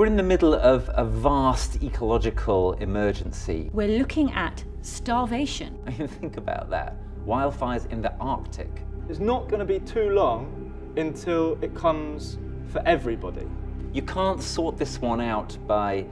We're in the middle of a vast ecological emergency. We're looking at starvation. I mean, think about that. Wildfires in the Arctic. It's not going to be too long until it comes for everybody. You can't sort this one out by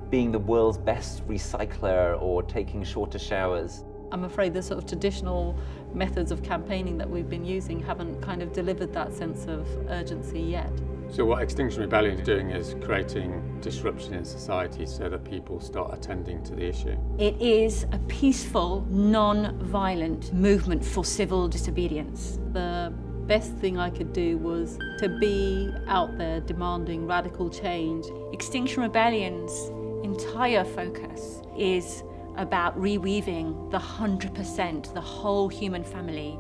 being the world's best recycler or taking shorter showers. I'm afraid the sort of traditional methods of campaigning that we've been using haven't kind of delivered that sense of urgency yet. So what Extinction Rebellion is doing is creating disruption in society so that people start attending to the issue. It is a peaceful, non-violent movement for civil disobedience. The best thing I could do was to be out there demanding radical change. Extinction Rebellion's entire focus is about reweaving the 100%, the whole human family.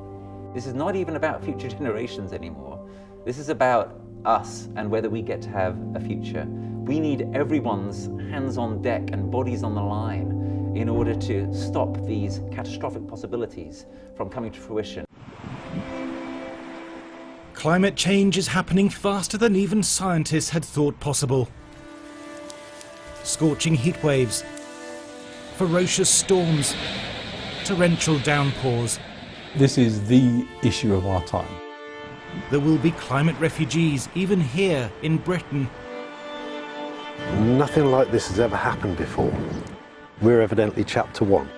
This is not even about future generations anymore. This is about us and whether we get to have a future. We need everyone's hands on deck and bodies on the line in order to stop these catastrophic possibilities from coming to fruition. Climate change is happening faster than even scientists had thought possible. Scorching heat waves, ferocious storms, torrential downpours. This is the issue of our time. There will be climate refugees, even here in Britain. Nothing like this has ever happened before. We're evidently chapter 1.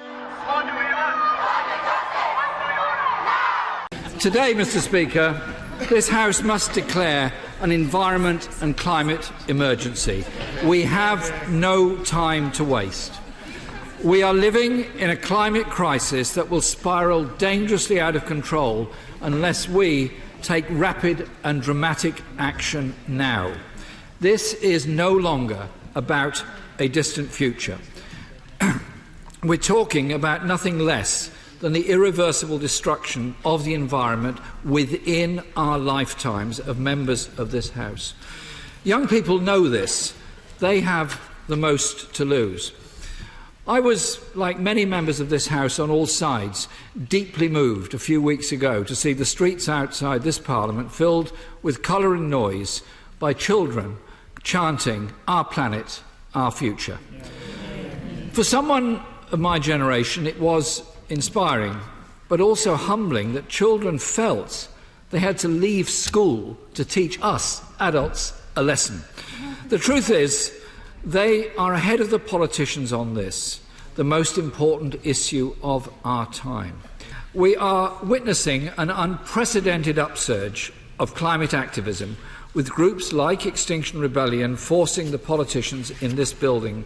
Today, Mr. Speaker, this House must declare an environment and climate emergency. We have no time to waste. We are living in a climate crisis that will spiral dangerously out of control unless we take rapid and dramatic action now. This is no longer about a distant future. We're talking about nothing less than the irreversible destruction of the environment within our lifetimes of members of this House. Young people know this. They have the most to lose. I was, like many members of this House on all sides, deeply moved a few weeks ago to see the streets outside this Parliament filled with colour and noise by children chanting, "Our planet, our future." For someone of my generation, it was inspiring, but also humbling that children felt they had to leave school to teach us, adults, a lesson. The truth is, they are ahead of the politicians on this, the most important issue of our time. We are witnessing an unprecedented upsurge of climate activism, with groups like Extinction Rebellion forcing the politicians in this building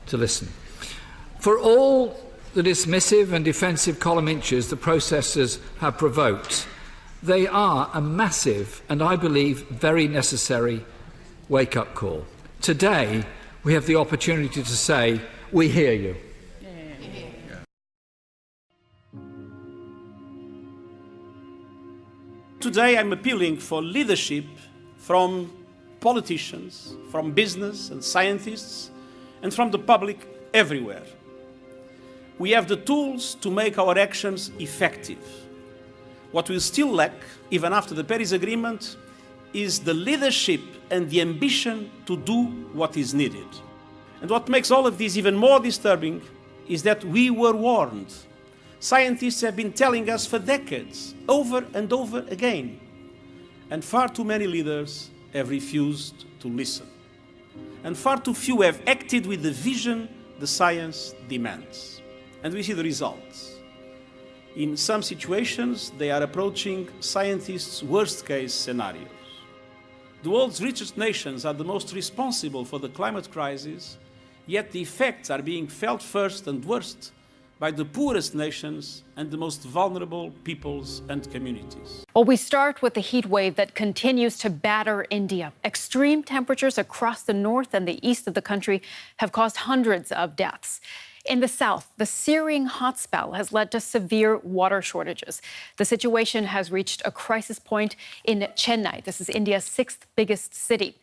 to listen. For all the dismissive and defensive column inches the protesters have provoked, they are a massive and, I believe, very necessary wake-up call. Today, we have the opportunity to say, we hear you. Today I'm appealing for leadership from politicians, from business and scientists, and from the public everywhere. We have the tools to make our actions effective. What we still lack, even after the Paris Agreement, is the leadership and the ambition to do what is needed. And what makes all of this even more disturbing is that we were warned. Scientists have been telling us for decades, over and over again. And far too many leaders have refused to listen. And far too few have acted with the vision the science demands. And we see the results. In some situations, they are approaching scientists' worst-case scenarios. The world's richest nations are the most responsible for the climate crisis, yet the effects are being felt first and worst by the poorest nations and the most vulnerable peoples and communities. Well, we start with the heat wave that continues to batter India. Extreme temperatures across the north and the east of the country have caused hundreds of deaths. In the south, the searing hot spell has led to severe water shortages. The situation has reached a crisis point in Chennai. This is India's sixth biggest city.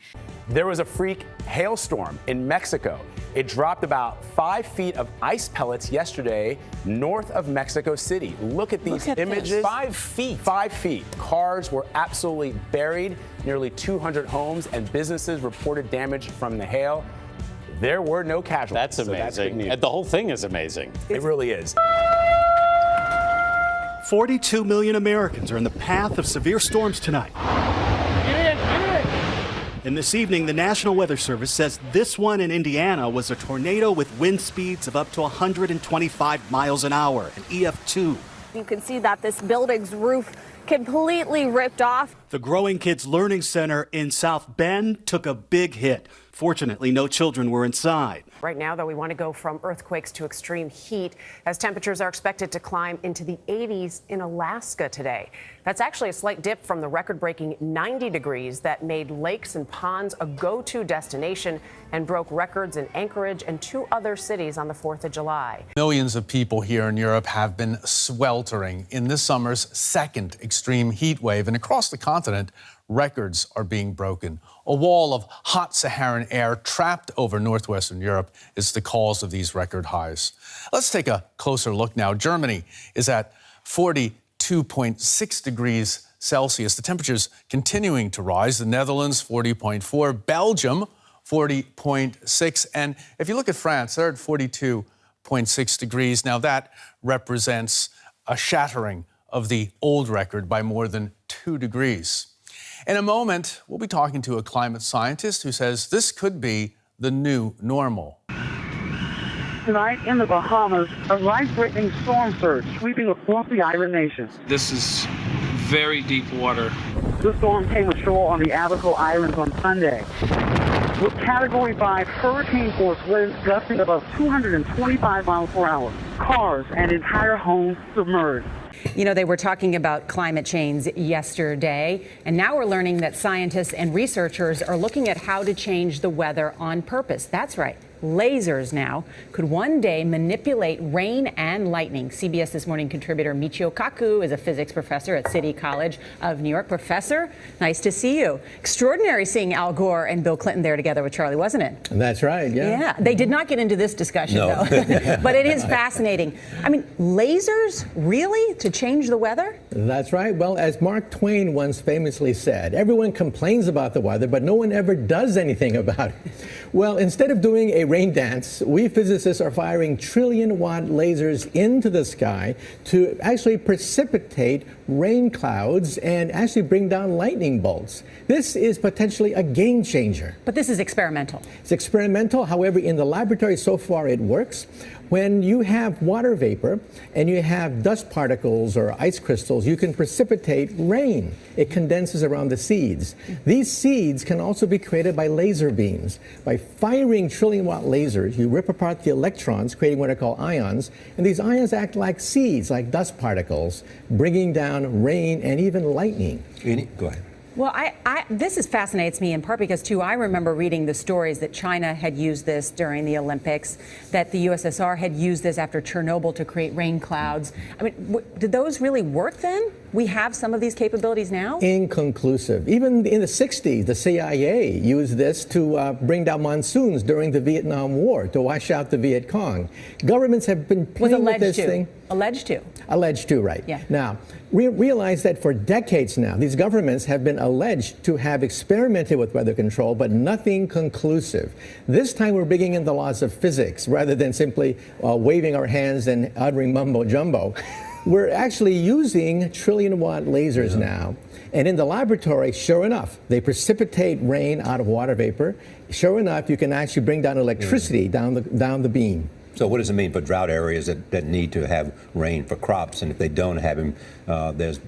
There was a freak hailstorm in Mexico. It dropped about 5 feet of ice pellets yesterday north of Mexico City. Look at these images. This. 5 feet. 5 feet. Cars were absolutely buried. Nearly 200 homes and businesses reported damage from the hail. There were no casualties. That's amazing. So that's good news. And the whole thing is amazing. It really is. 42 million Americans are in the path of severe storms tonight. And this evening, the National Weather Service says this one in Indiana was a tornado with wind speeds of up to 125 miles an hour, an EF2. You can see that this building's roof completely ripped off. The Growing Kids Learning Center in South Bend took a big hit. Fortunately, no children were inside. Right now, though, we want to go from earthquakes to extreme heat as temperatures are expected to climb into the 80s in Alaska today. That's actually a slight dip from the record-breaking 90 degrees that made lakes and ponds a go-to destination and broke records in Anchorage and 2 other cities on the 4th of July. Millions of people here in Europe have been sweltering in this summer's second extreme heat wave, and across the continent, records are being broken. A wall of hot Saharan air trapped over northwestern Europe is the cause of these record highs. Let's take a closer look now. Germany is at 42.6 degrees Celsius. The temperature's continuing to rise. The Netherlands, 40.4. Belgium, 40.6. And if you look at France, they're at 42.6 degrees. Now that represents a shattering of the old record by more than 2 degrees. In a moment, we'll be talking to a climate scientist who says this could be the new normal. Tonight in the Bahamas, a life-threatening storm surge sweeping across the island nation. This is very deep water. The storm came ashore on the Abaco Islands on Sunday. With Category 5 hurricane force winds gusting above 225 miles per hour, cars and entire homes submerged. You know, they were talking about climate change yesterday, and now we're learning that scientists and researchers are looking at how to change the weather on purpose. That's right. Lasers now could one day manipulate rain and lightning. CBS This Morning contributor Michio Kaku is a physics professor at City College of New York. Professor, nice to see you. Extraordinary seeing Al Gore and Bill Clinton there together with Charlie, wasn't it? That's right, yeah. Yeah, they did not get into this discussion, though. But it is fascinating. I mean, lasers, really, to change the weather? That's right. Well, as Mark Twain once famously said, everyone complains about the weather, but no one ever does anything about it. Well, instead of doing a rain dance, we physicists are firing trillion-watt lasers into the sky to actually precipitate rain clouds and actually bring down lightning bolts. This is potentially a game changer. But this is experimental. It's experimental. However, in the laboratory so far it works. When you have water vapor and you have dust particles or ice crystals, you can precipitate rain. It condenses around the seeds. These seeds can also be created by laser beams. By firing trillion-watt lasers, you rip apart the electrons, creating what are called ions, and these ions act like seeds, like dust particles, bringing down rain and even lightning. Go ahead. Well, this fascinates me in part because, too, I remember reading the stories that China had used this during the Olympics, that the USSR had used this after Chernobyl to create rain clouds. I mean, did those really work then? We have some of these capabilities now? Inconclusive. Even in the 60s, the CIA used this to bring down monsoons during the Vietnam War, to wash out the Viet Cong. Governments have been playing with this thing. Alleged to. Alleged to, right. Yeah. Now, we realize that for decades now, these governments have been alleged to have experimented with weather control, but nothing conclusive. This time we're bringing in the laws of physics rather than simply waving our hands and uttering mumbo-jumbo. We're actually using trillion-watt lasers now. And in the laboratory, sure enough, they precipitate rain out of water vapor. Sure enough, you can actually bring down electricity down the beam. So what does it mean for drought areas that need to have rain for crops? And if they don't have them, there's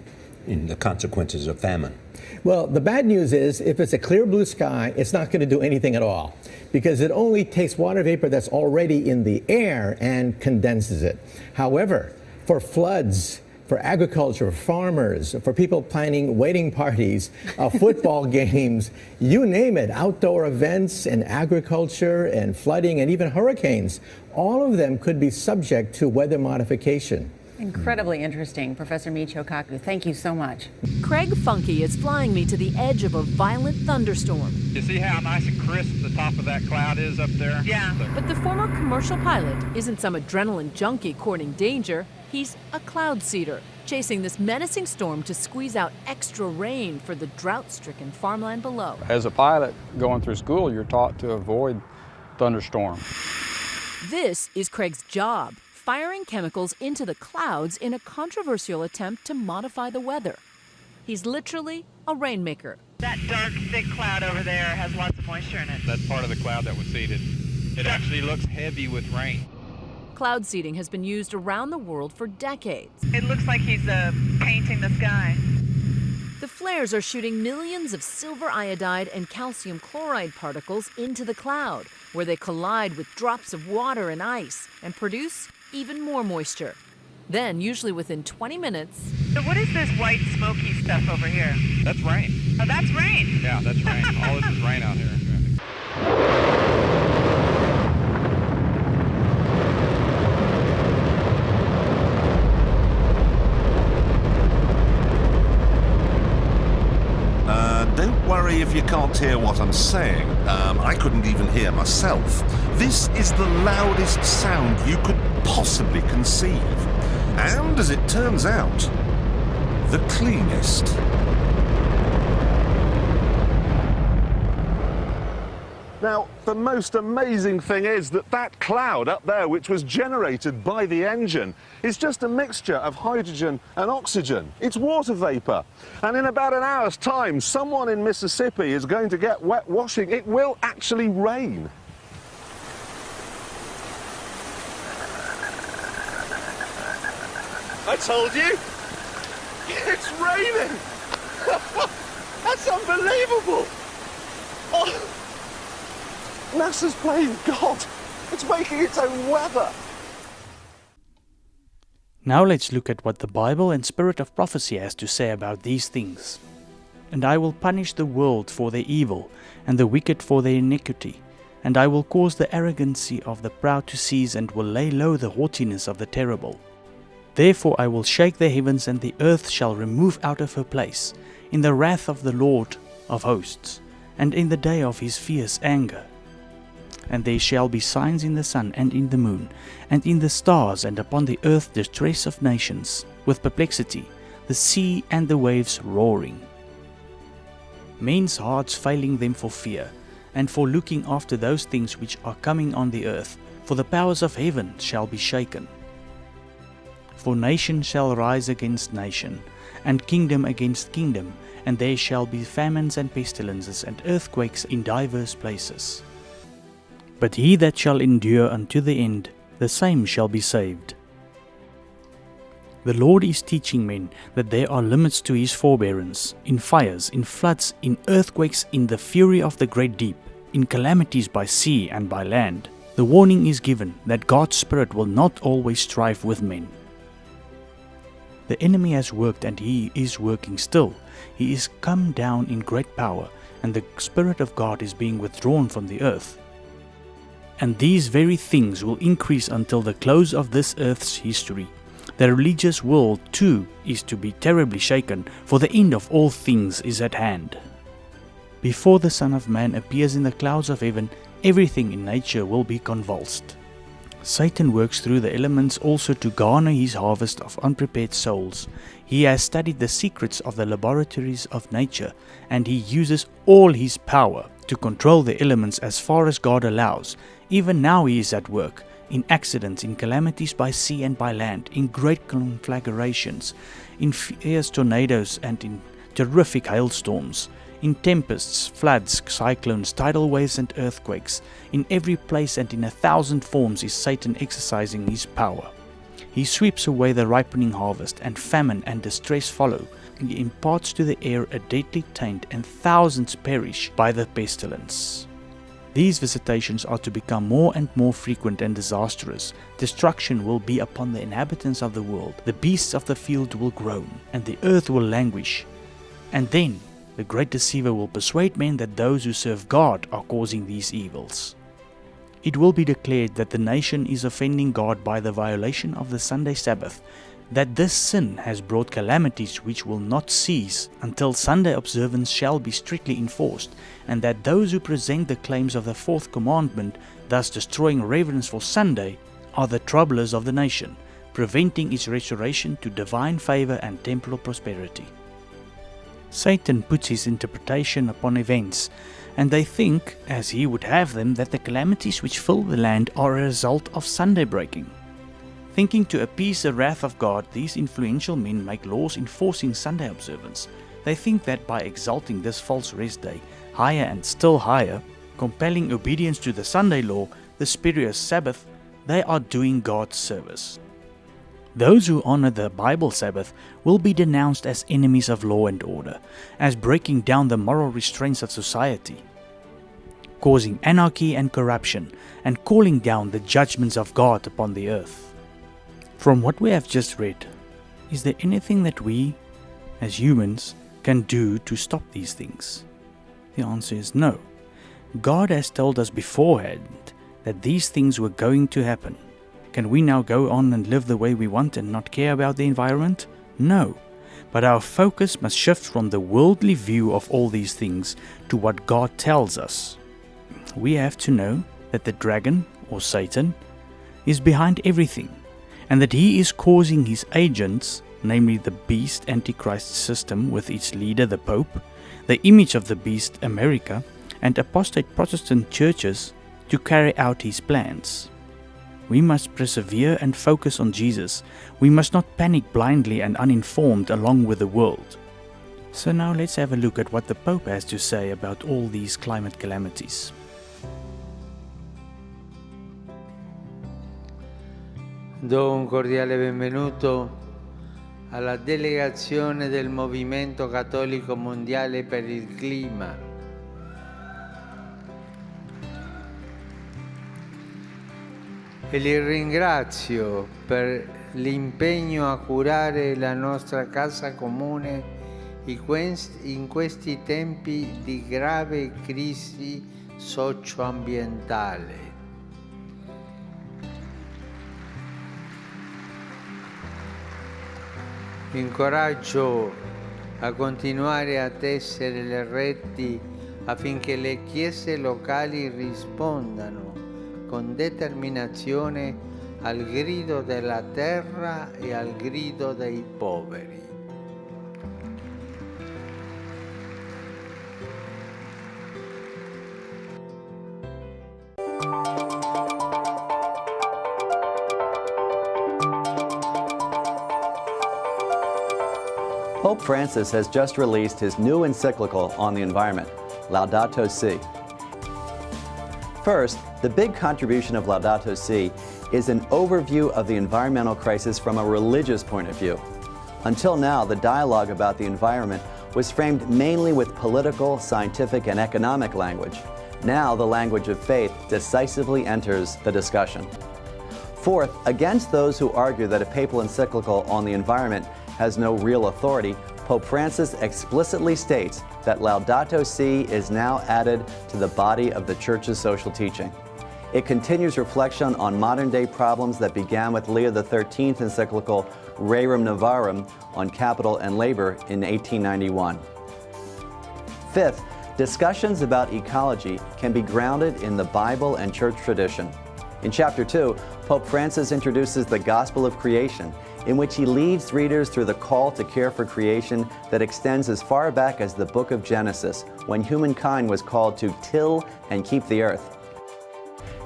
the consequences of famine. Well, the bad news is if it's a clear blue sky, it's not going to do anything at all because it only takes water vapor that's already in the air and condenses it. However, for floods, for agriculture, farmers, for people planning wedding parties, football games, you name it, outdoor events and agriculture and flooding and even hurricanes. All of them could be subject to weather modification. Incredibly interesting. Professor Michio Kaku, thank you so much. Craig Funky is flying me to the edge of a violent thunderstorm. You see how nice and crisp the top of that cloud is up there? Yeah. But the former commercial pilot isn't some adrenaline junkie courting danger. He's a cloud seeder, chasing this menacing storm to squeeze out extra rain for the drought-stricken farmland below. As a pilot going through school, you're taught to avoid thunderstorms. This is Craig's job, firing chemicals into the clouds in a controversial attempt to modify the weather. He's literally a rainmaker. That dark, thick cloud over there has lots of moisture in it. That's part of the cloud that was seeded. It actually looks heavy with rain. Cloud seeding has been used around the world for decades. It looks like he's painting the sky. The flares are shooting millions of silver iodide and calcium chloride particles into the cloud, where they collide with drops of water and ice and produce even more moisture. Then, usually within 20 minutes... So what is this white smoky stuff over here? That's rain. Oh, that's rain? Yeah, that's rain. All this is rain out here. Don't worry if you can't hear what I'm saying. I couldn't even hear myself. This is the loudest sound you could possibly conceive. And, as it turns out, the cleanest. Now, the most amazing thing is that that cloud up there, which was generated by the engine, is just a mixture of hydrogen and oxygen. It's water vapor. And in about an hour's time, someone in Mississippi is going to get wet washing. It will actually rain. I told you! It's raining! That's unbelievable! Oh. NASA's playing God. It's making its own weather. Now let's look at what the Bible and Spirit of Prophecy has to say about these things. And I will punish the world for their evil, and the wicked for their iniquity. And I will cause the arrogancy of the proud to cease, and will lay low the haughtiness of the terrible. Therefore I will shake the heavens, and the earth shall remove out of her place, in the wrath of the Lord of hosts, and in the day of his fierce anger. And there shall be signs in the sun and in the moon, and in the stars, and upon the earth distress of nations, with perplexity, the sea and the waves roaring. Men's hearts failing them for fear, and for looking after those things which are coming on the earth, for the powers of heaven shall be shaken. For nation shall rise against nation, and kingdom against kingdom, and there shall be famines and pestilences, and earthquakes in divers places. But he that shall endure unto the end, the same shall be saved. The Lord is teaching men that there are limits to his forbearance, in fires, in floods, in earthquakes, in the fury of the great deep, in calamities by sea and by land. The warning is given that God's Spirit will not always strive with men. The enemy has worked, and he is working still. He is come down in great power, and the Spirit of God is being withdrawn from the earth. And these very things will increase until the close of this earth's history. The religious world too is to be terribly shaken, for the end of all things is at hand. Before the Son of Man appears in the clouds of heaven, everything in nature will be convulsed. Satan works through the elements also to garner his harvest of unprepared souls. He has studied the secrets of the laboratories of nature, and he uses all his power to control the elements as far as God allows. Even now he is at work, in accidents, in calamities by sea and by land, in great conflagrations, in fierce tornadoes and in terrific hailstorms, in tempests, floods, cyclones, tidal waves and earthquakes. In every place and in 1,000 forms is Satan exercising his power. He sweeps away the ripening harvest, and famine and distress follow. He imparts to the air a deadly taint, and thousands perish by the pestilence. These visitations are to become more and more frequent and disastrous. Destruction will be upon the inhabitants of the world. The beasts of the field will groan, and the earth will languish. And then the great deceiver will persuade men that those who serve God are causing these evils. It will be declared that the nation is offending God by the violation of the Sunday Sabbath, that this sin has brought calamities which will not cease until Sunday observance shall be strictly enforced, and that those who present the claims of the fourth commandment, thus destroying reverence for Sunday, are the troublers of the nation, preventing its restoration to divine favor and temporal prosperity. Satan puts his interpretation upon events, and they think, as he would have them, that the calamities which fill the land are a result of Sunday breaking. Thinking to appease the wrath of God, these influential men make laws enforcing Sunday observance. They think that by exalting this false rest day higher and still higher, compelling obedience to the Sunday law, the spurious Sabbath, they are doing God's service. Those who honor the Bible Sabbath will be denounced as enemies of law and order, as breaking down the moral restraints of society, causing anarchy and corruption, and calling down the judgments of God upon the earth. From what we have just read, is there anything that we, as humans, can do to stop these things? The answer is no. God has told us beforehand that these things were going to happen. Can we now go on and live the way we want and not care about the environment? No. But our focus must shift from the worldly view of all these things to what God tells us. We have to know that the dragon, or Satan, is behind everything, and that he is causing his agents, namely the beast Antichrist system with its leader the Pope, the image of the beast America, and apostate Protestant churches, to carry out his plans. We must persevere and focus on Jesus. We must not panic blindly and uninformed along with the world. So now let's have a look at what the Pope has to say about all these climate calamities. Do un cordiale benvenuto alla delegazione del Movimento Cattolico Mondiale per il Clima. E li ringrazio per l'impegno a curare la nostra casa comune in questi tempi di grave crisi socioambientale. Incoraggio a continuare a tessere le reti affinché le chiese locali rispondano con determinazione al grido della terra e al grido dei poveri. Pope Francis has just released his new encyclical on the environment, Laudato Si. First, the big contribution of Laudato Si is an overview of the environmental crisis from a religious point of view. Until now, the dialogue about the environment was framed mainly with political, scientific, and economic language. Now, the language of faith decisively enters the discussion. Fourth, against those who argue that a papal encyclical on the environment has no real authority, Pope Francis explicitly states that Laudato Si is now added to the body of the Church's social teaching. It continues reflection on modern-day problems that began with Leo XIII's encyclical Rerum Novarum on capital and labor in 1891. Fifth, discussions about ecology can be grounded in the Bible and church tradition. In Chapter 2, Pope Francis introduces the Gospel of Creation, in which he leads readers through the call to care for creation that extends as far back as the book of Genesis, when humankind was called to till and keep the earth.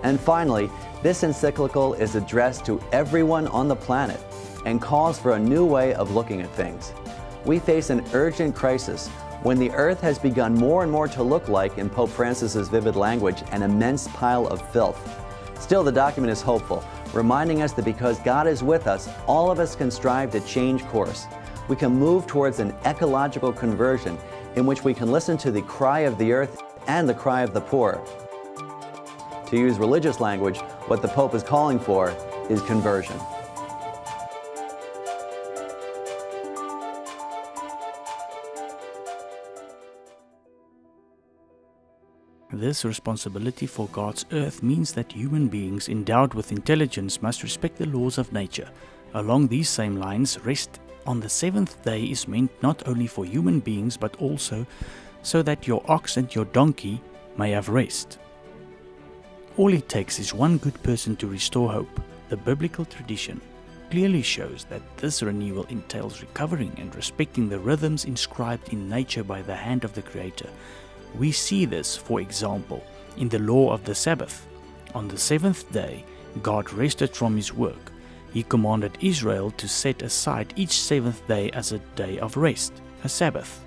And finally, this encyclical is addressed to everyone on the planet and calls for a new way of looking at things. We face an urgent crisis when the earth has begun more and more to look like, in Pope Francis's vivid language, an immense pile of filth. Still, the document is hopeful, reminding us that because God is with us, all of us can strive to change course. We can move towards an ecological conversion in which we can listen to the cry of the earth and the cry of the poor. To use religious language, what the Pope is calling for is conversion. This responsibility for God's earth means that human beings endowed with intelligence must respect the laws of nature. Along these same lines, rest on the seventh day is meant not only for human beings but also so that your ox and your donkey may have rest. All it takes is one good person to restore hope. The biblical tradition clearly shows that this renewal entails recovering and respecting the rhythms inscribed in nature by the hand of the Creator. We see this, for example, in the law of the Sabbath. On the seventh day, God rested from his work. He commanded Israel to set aside each seventh day as a day of rest, a Sabbath.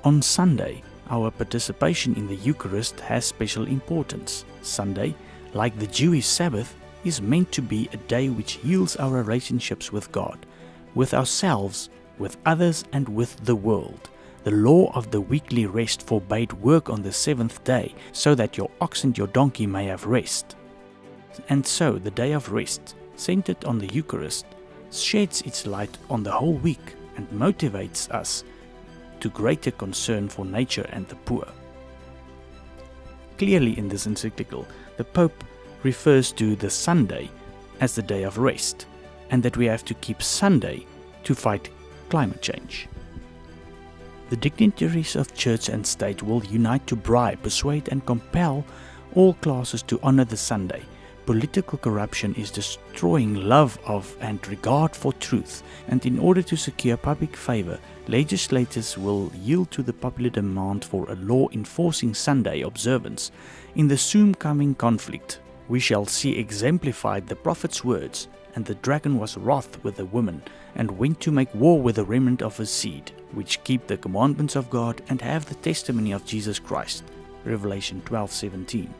On Sunday, our participation in the Eucharist has special importance. Sunday, like the Jewish Sabbath, is meant to be a day which heals our relationships with God, with ourselves, with others, and with the world. The law of the weekly rest forbade work on the seventh day, so that your ox and your donkey may have rest. And so the day of rest, centered on the Eucharist, sheds its light on the whole week and motivates us to greater concern for nature and the poor. Clearly in this encyclical, the Pope refers to the Sunday as the day of rest, and that we have to keep Sunday to fight climate change. The dignitaries of church and state will unite to bribe, persuade and compel all classes to honor the Sunday. Political corruption is destroying love of and regard for truth, and in order to secure public favor, legislators will yield to the popular demand for a law enforcing Sunday observance. In the soon coming conflict, we shall see exemplified the prophet's words, and the dragon was wroth with the woman, and went to make war with the remnant of his seed, which keep the commandments of God and have the testimony of Jesus Christ. Revelation 12:17.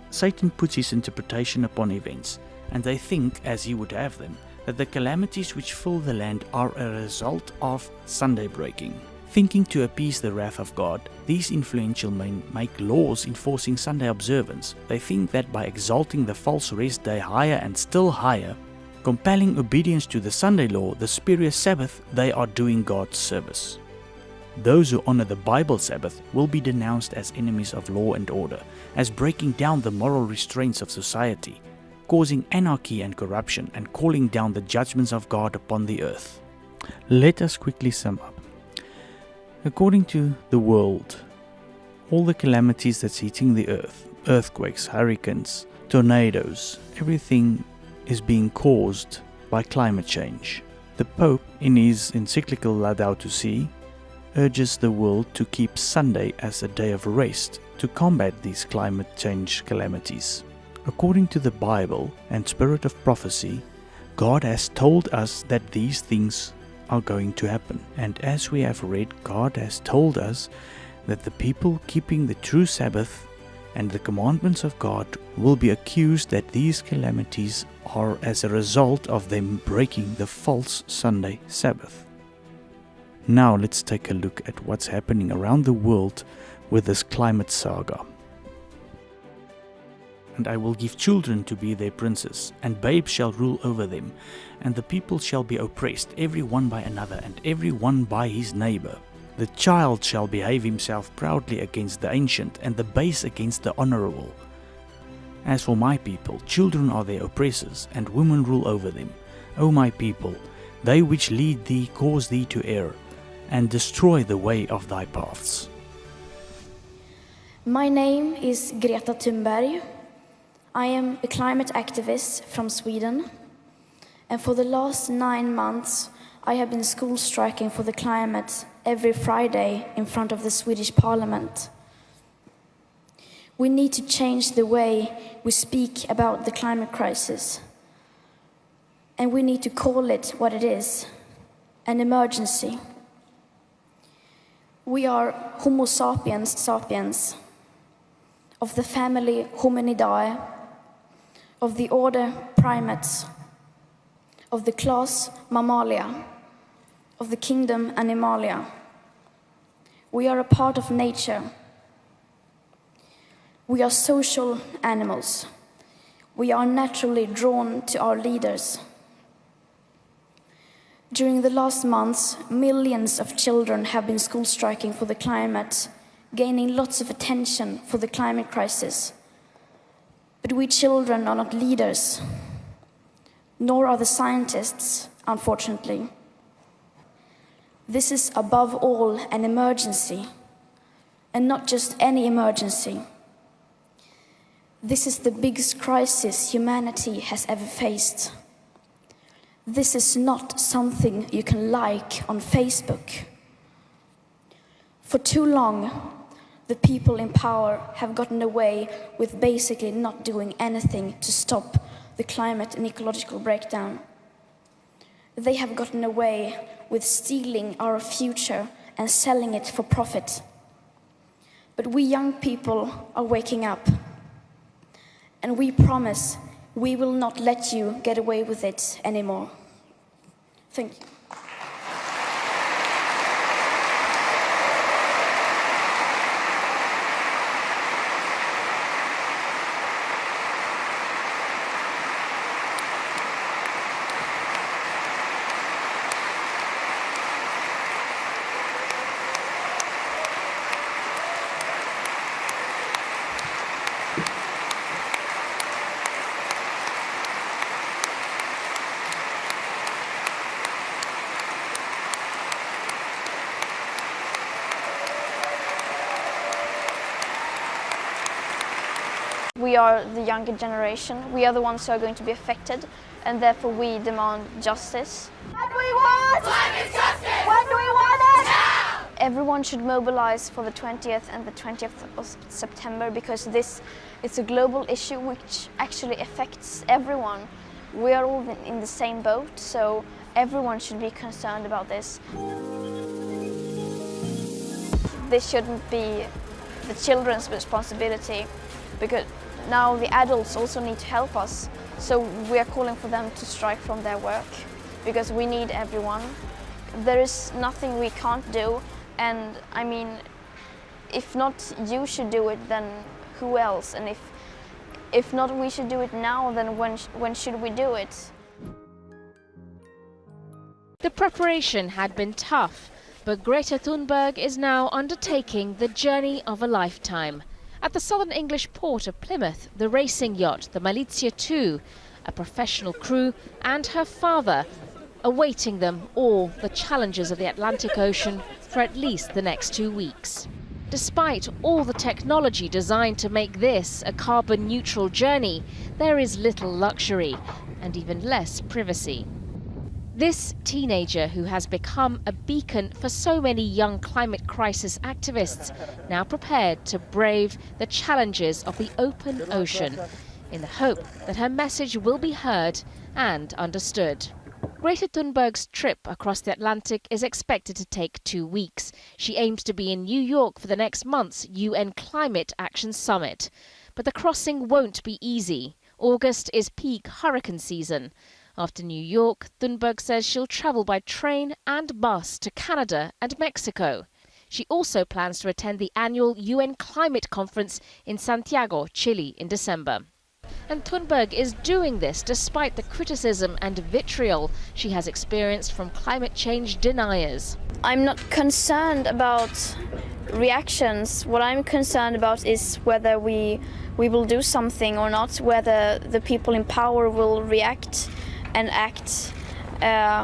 Satan puts his interpretation upon events, and they think, as he would have them, that the calamities which fill the land are a result of Sunday breaking. Thinking to appease the wrath of God, these influential men make laws enforcing Sunday observance. They think that by exalting the false rest day higher and still higher, compelling obedience to the Sunday law, the spurious Sabbath, they are doing God's service. Those who honor the Bible Sabbath will be denounced as enemies of law and order, as breaking down the moral restraints of society, causing anarchy and corruption, and calling down the judgments of God upon the earth. Let us quickly sum up. According to the world, all the calamities that's hitting the earth, earthquakes, hurricanes, tornadoes, everything is being caused by climate change. The Pope, in his encyclical Laudato Si', urges the world to keep Sunday as a day of rest to combat these climate change calamities. According to the Bible and spirit of prophecy, God has told us that these things are going to happen. And as we have read, God has told us that the people keeping the true Sabbath and the commandments of God will be accused that these calamities are as a result of them breaking the false Sunday Sabbath. Now let's take a look at what's happening around the world with this climate saga. And I will give children to be their princes, and babes shall rule over them, and the people shall be oppressed, every one by another, and every one by his neighbor. The child shall behave himself proudly against the ancient, and the base against the honorable. As for my people, children are their oppressors, and women rule over them. O my people, they which lead thee cause thee to err, and destroy the way of thy paths. My name is Greta Thunberg. I am a climate activist from Sweden, and for the last 9 months I have been school striking for the climate every Friday in front of the Swedish Parliament. We need to change the way we speak about the climate crisis, and we need to call it what it is, an emergency. We are Homo sapiens, of the family Hominidae, of the order Primates, of the class Mammalia, of the kingdom Animalia. We are a part of nature. We are social animals. We are naturally drawn to our leaders. During the last months, millions of children have been school striking for the climate, gaining lots of attention for the climate crisis. But we children are not leaders, nor are the scientists, unfortunately. This is above all an emergency, and not just any emergency. This is the biggest crisis humanity has ever faced. This is not something you can like on Facebook. For too long, the people in power have gotten away with basically not doing anything to stop the climate and ecological breakdown. They have gotten away with stealing our future and selling it for profit. But we young people are waking up. And we promise we will not let you get away with it anymore. Thank you. We are the younger generation. We are the ones who are going to be affected, and therefore we demand justice. What do we want? Climate justice! When do we want it? Now! Everyone should mobilize for the 20th and the 20th of September because this is a global issue which actually affects everyone. We are all in the same boat, so everyone should be concerned about this. This shouldn't be the children's responsibility because now the adults also need to help us. So we are calling for them to strike from their work because we need everyone. There is nothing we can't do, and I mean, if not you should do it, then who else? And if not we should do it now, then when should we do it? The preparation had been tough, but Greta Thunberg is now undertaking the journey of a lifetime. At the southern English port of Plymouth, the racing yacht, the Malizia 2, a professional crew and her father, awaiting them all the challenges of the Atlantic Ocean for at least the next 2 weeks. Despite all the technology designed to make this a carbon-neutral journey, there is little luxury and even less privacy. This teenager, who has become a beacon for so many young climate crisis activists, now prepared to brave the challenges of the open ocean in the hope that her message will be heard and understood. Greta Thunberg's trip across the Atlantic is expected to take 2 weeks. She aims to be in New York for the next month's UN Climate Action Summit. But the crossing won't be easy. August is peak hurricane season. After New York, Thunberg says she'll travel by train and bus to Canada and Mexico. She also plans to attend the annual UN Climate Conference in Santiago, Chile in December. And Thunberg is doing this despite the criticism and vitriol she has experienced from climate change deniers. I'm not concerned about reactions. What I'm concerned about is whether we will do something or not, whether the people in power will react and act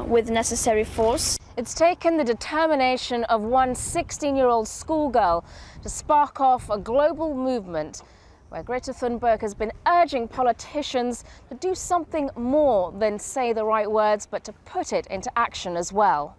with necessary force. It's taken the determination of one 16-year-old schoolgirl to spark off a global movement where Greta Thunberg has been urging politicians to do something more than say the right words, but to put it into action as well.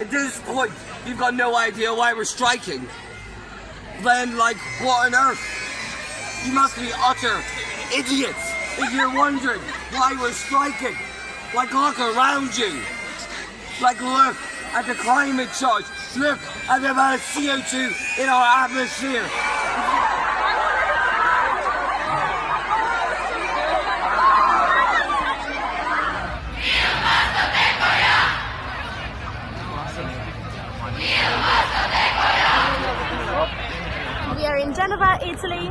At this point, you've got no idea why we're striking. Then, like, what on earth? You must be utter idiots. If you're wondering why we're striking, like look around you. Like look at the climate charge. Look at the amount of CO2 in our atmosphere. We are in Geneva, Italy,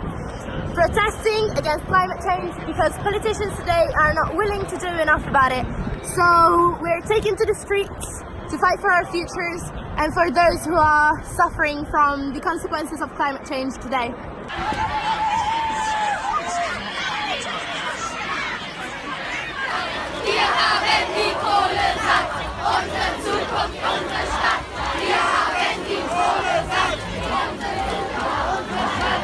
protesting against climate change because politicians today are not willing to do enough about it. So we're taking to the streets to fight for our futures and for those who are suffering from the consequences of climate change today. Wir haben die Kohle satt, unsere Zukunft, unsere Stadt. Wir haben die Kohle satt, unsere Zukunft, unsere Stadt.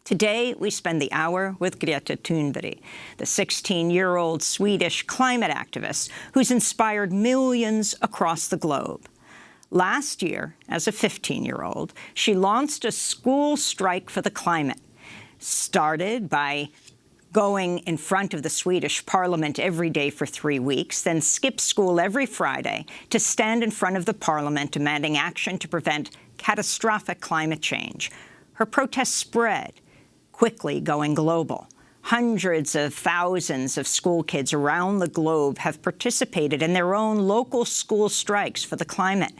Today, we spend the hour with Greta Thunberg, the 16-year-old Swedish climate activist who's inspired millions across the globe. Last year, as a 15-year-old, she launched a school strike for the climate, started by going in front of the Swedish parliament every day for 3 weeks, then skipped school every Friday to stand in front of the parliament demanding action to prevent catastrophic climate change. Her protest spread, quickly going global. Hundreds of thousands of school kids around the globe have participated in their own local school strikes for the climate.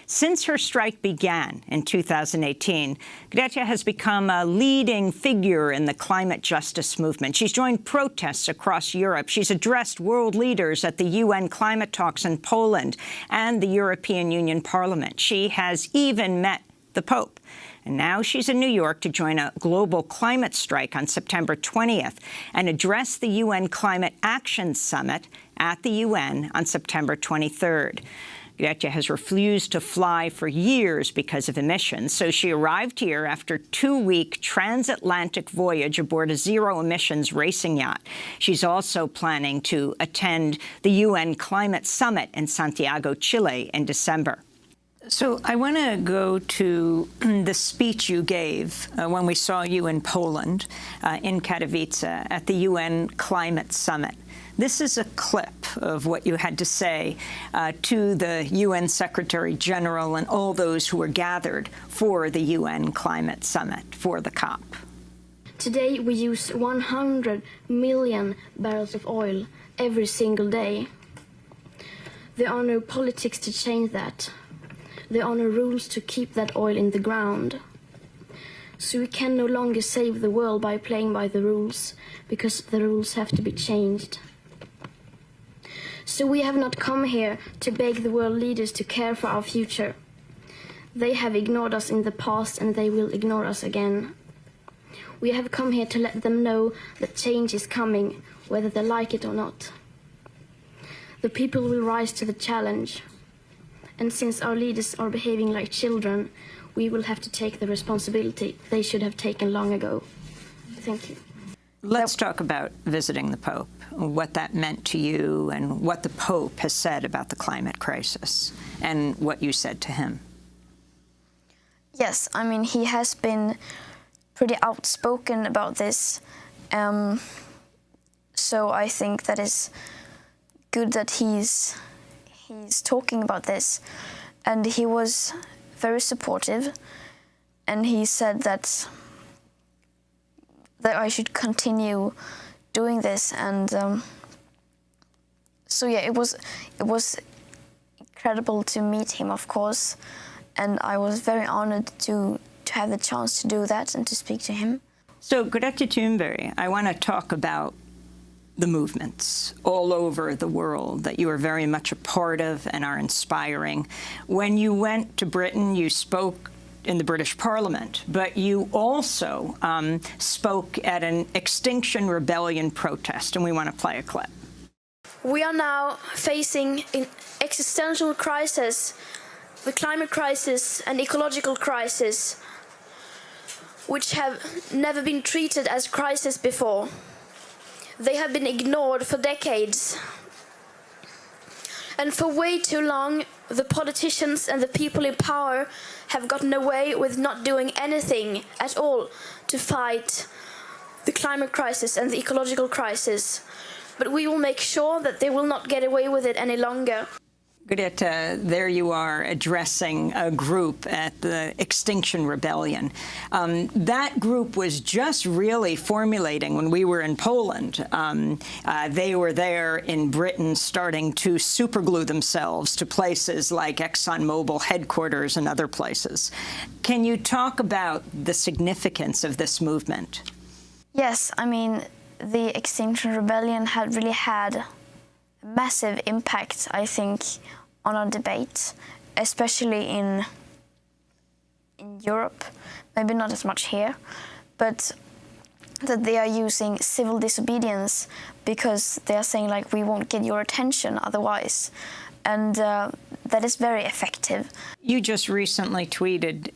Since her strike began in 2018, Greta has become a leading figure in the climate justice movement. She's joined protests across Europe. She's addressed world leaders at the UN climate talks in Poland and the European Union Parliament. She has even met the Pope. And now she's in New York to join a global climate strike on September 20th and address the UN Climate Action Summit at the UN on September 23rd. Greta has refused to fly for years because of emissions, so she arrived here after a 2-week transatlantic voyage aboard a zero-emissions racing yacht. She's also planning to attend the UN Climate Summit in Santiago, Chile in December. So I want to go to the speech you gave when we saw you in Poland, in Katowice, at the UN Climate Summit. This is a clip of what you had to say to the UN Secretary General and all those who were gathered for the UN Climate Summit, for the COP. Today we use 100 million barrels of oil every single day. There are no politics to change that. There are no rules to keep that oil in the ground. So we can no longer save the world by playing by the rules, because the rules have to be changed. So we have not come here to beg the world leaders to care for our future. They have ignored us in the past and they will ignore us again. We have come here to let them know that change is coming, whether they like it or not. The people will rise to the challenge. And since our leaders are behaving like children, we will have to take the responsibility they should have taken long ago. Thank you. Let's talk about visiting the Pope, what that meant to you and what the Pope has said about the climate crisis and what you said to him. Yes, I mean, he has been pretty outspoken about this. So I think that is good that he's talking about this, and he was very supportive, and he said that I should continue doing this, and so yeah, it was incredible to meet him, of course, and I was very honored to have the chance to do that and to speak to him. So Greta Thunberg, I want to talk about the movements all over the world that you are very much a part of and are inspiring. When you went to Britain, you spoke in the British Parliament, but you also spoke at an Extinction Rebellion protest, and we want to play a clip. We are now facing an existential crisis, the climate crisis and ecological crisis. which have never been treated as crisis before. They have been ignored for decades. And for way too long, the politicians and the people in power have gotten away with not doing anything at all to fight the climate crisis and the ecological crisis. But we will make sure that they will not get away with it any longer. Greta, there you are addressing a group at the Extinction Rebellion. That group was just really formulating when we were in Poland. They were there in Britain starting to superglue themselves to places like ExxonMobil headquarters and other places. Can you talk about the significance of this movement? Yes, I mean, the Extinction Rebellion had really had a massive impact, I think, on our debate, especially in Europe, maybe not as much here, but that they are using civil disobedience because they are saying, like, we won't get your attention otherwise. And that is very effective. You just recently tweeted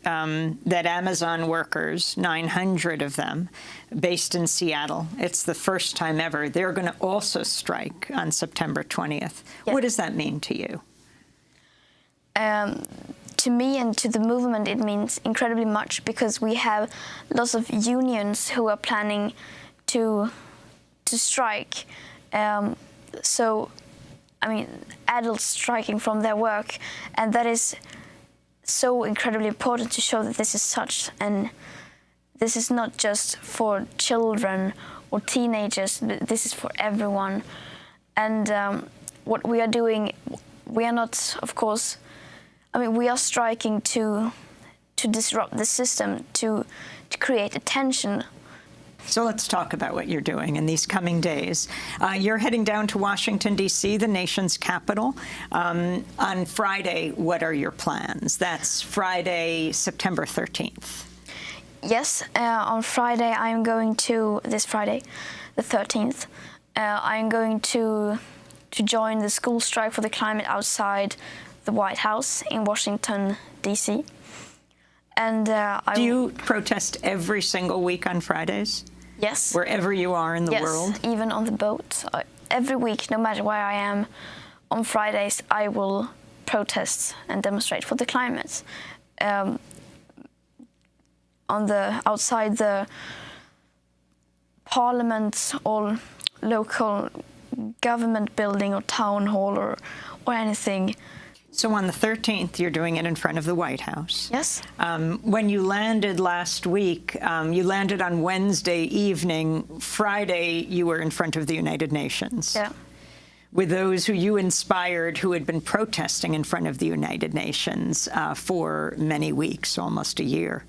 that Amazon workers, 900 of them, based in Seattle, it's the first time ever, they're going to also strike on September 20th. Yeah. What does that mean to you? To me and to the movement, it means incredibly much because we have lots of unions who are planning to strike. So, I mean, adults striking from their work, and that is so incredibly important to show that this is such, and this is not just for children or teenagers, this is for everyone. And what we are doing, we are not, of course, I mean, we are striking to disrupt the system, to create attention. So let's talk about what you're doing in these coming days. You're heading down to Washington, D.C., the nation's capital. On Friday, what are your plans? That's Friday, September 13th. Yes, on Friday, I am going to, this Friday, the 13th, I am going to join the school strike for the climate outside the White House in Washington, D.C. And do you protest every single week on Fridays? Yes. Wherever you are in the world? Yes, even on the boat. Every week, no matter where I am, on Fridays I will protest and demonstrate for the climate. Outside the parliament or local government building or town hall or anything. So on the 13th, you're doing it in front of the White House. Yes. When you landed last week, you landed on Wednesday evening. Friday, you were in front of the United Nations. Yeah. With those who you inspired who had been protesting in front of the United Nations for many weeks, almost a year.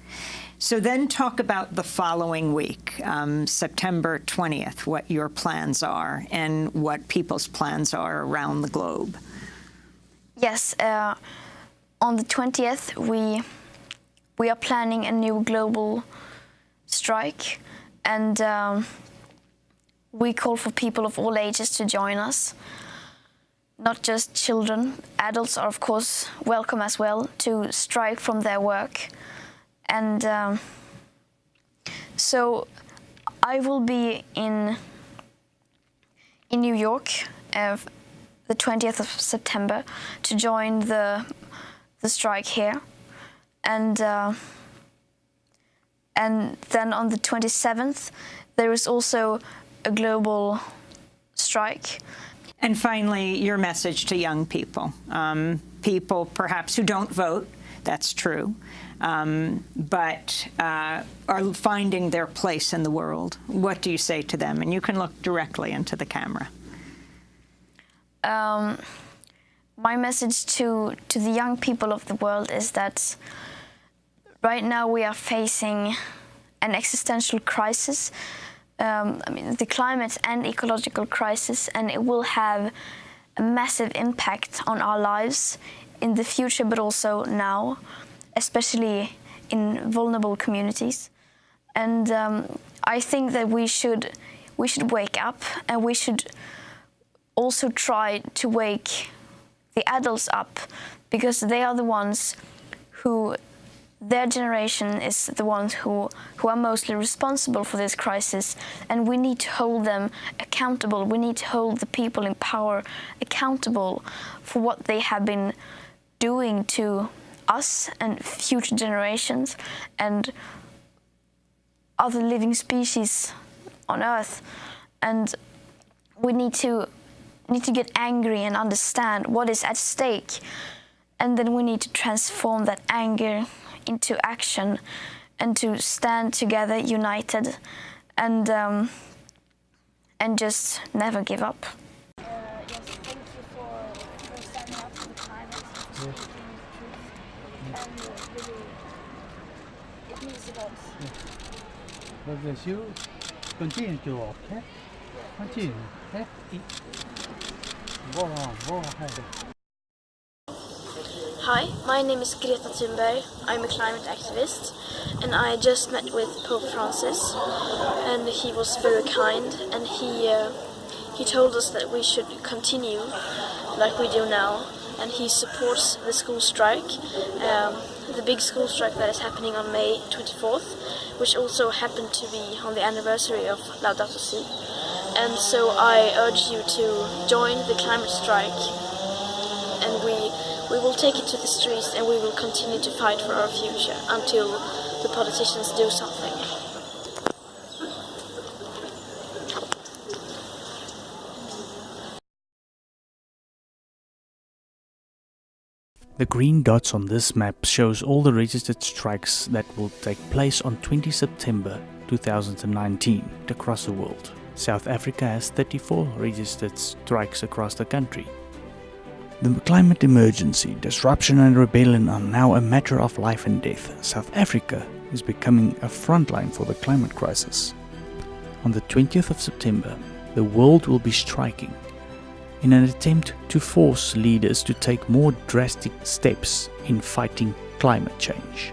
So then talk about the following week, September 20th, what your plans are and what people's plans are around the globe. Yes, on the 20th, we are planning a new global strike, and we call for people of all ages to join us, not just children. Adults are, of course, welcome as well to strike from their work. And so I will be in New York the 20th of September to join the strike here, and then on the 27th there is also a global strike. And finally, your message to young people, people perhaps who don't vote, that's true, but are finding their place in the world. What do you say to them? And you can look directly into the camera. My message to the young people of the world is that right now we are facing an existential crisis. I mean, the climate and ecological crisis, and it will have a massive impact on our lives in the future, but also now, especially in vulnerable communities. And I think that we should wake up, and we should also try to wake the adults up, because they are the ones who their generation is the ones who are mostly responsible for this crisis, and we need to hold them accountable. We need to hold the people in power accountable for what they have been doing to us and future generations and other living species on Earth. And we need to get angry and understand what is at stake, and then we need to transform that anger into action and to stand together united and just never give up. Yes, thank you for standing up for the climate and speaking the truth. And really, it means a lot. But you continue to walk, okay? Continue, okay? Go ahead. Hi, my name is Greta Thunberg. I'm a climate activist, and I just met with Pope Francis, and he was very kind, and he told us that we should continue like we do now, and he supports the school strike, the big school strike that is happening on May 24th, which also happened to be on the anniversary of Laudato Si. And so I urge you to join the climate strike, and we will take it to the streets, and we will continue to fight for our future until the politicians do something. The green dots on this map shows all the registered strikes that will take place on 20 September 2019 across the world. South Africa has 34 registered strikes across the country. The climate emergency, disruption and rebellion are now a matter of life and death. South Africa is becoming a frontline for the climate crisis. On the 20th of September, the world will be striking in an attempt to force leaders to take more drastic steps in fighting climate change.